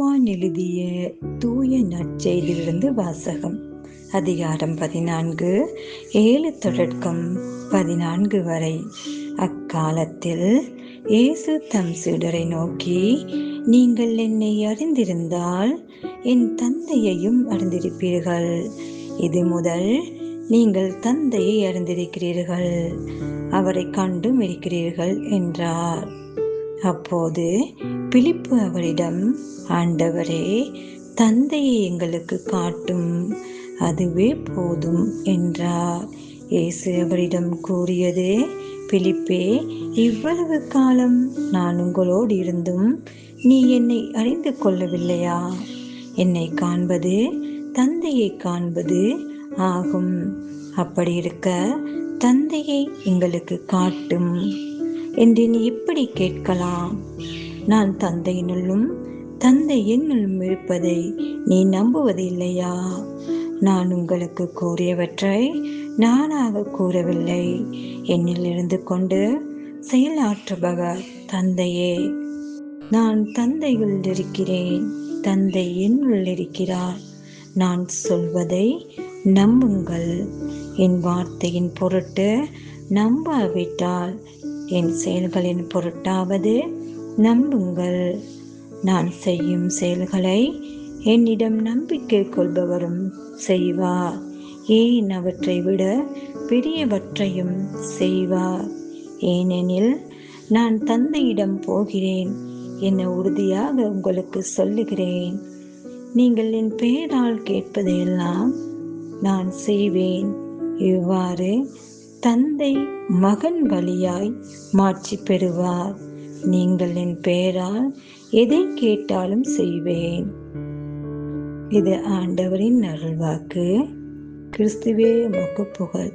யோவான் எழுதிய தூய நற்செய்தியிலிருந்து வாசகம். அதிகாரம் 14, 7 தொடக்கம் 14 வரை. அக்காலத்தில் இயேசு தம் சீடரை நோக்கி, நீங்கள் என்னை அறிந்திருந்தால் என் தந்தையையும் அறிந்திருப்பீர்கள். இது முதல் நீங்கள் தந்தையை அறிந்திருக்கிறீர்கள், அவரை கண்டும் இருக்கிறீர்கள் என்றார். அப்போது பிலிப்பு அவரிடம், ஆண்டவரே, தந்தையை எங்களுக்கு காட்டும், அதுவே போதும் என்றார். இயேசு அவரிடம் கூறியது, பிலிப்பே, இவ்வளவு காலம் நான் உங்களோடு இருந்தும் நீ என்னை அறிந்து கொள்ளவில்லையா? என்னை காண்பது தந்தையை காண்பது ஆகும். அப்படி இருக்க தந்தையை எங்களுக்கு காட்டும் என்று நீ எப்படி கேட்கலாம்? நான் தந்தையினுள்ளும் தந்தை என்னுள்ளும் இருப்பதை நீ நம்புவது இல்லையா? நான் உங்களுக்கு கூறியவற்றை நானாக கூறவில்லை, என்னில் இருந்து கொண்டு செயலாற்றுபவர் தந்தையே. நான் தந்தையுள் இருக்கிறேன், தந்தை என்னுள் இருக்கிறார். நான் சொல்வதை நம்புங்கள். என் வார்த்தையின் பொருட்டு நம்பாவிட்டால் என் செயல்களின் பொருட்டாவது நம்புங்கள். நான் செய்யும் செயல்களை என்னிடம் நம்பிக்கை கொள்பவரும் செய்வார், ஏன் அவற்றை விட பெரியவற்றையும் செய்வார். ஏனெனில் நான் தந்தையிடம் போகிறேன் என உறுதியாக உங்களுக்கு சொல்லுகிறேன். நீங்கள் என் பெயரால் கேட்பதையெல்லாம் நான் செய்வேன். இவ்வாறு தந்தை மகன் வழியாய் மாட்சி பெறுவார். நீங்கள் என் பெயரால் எதை கேட்டாலும் செய்வேன். இது ஆண்டவரின் அருள்வாக்கு. கிறிஸ்துவே உமக்கு புகழ்.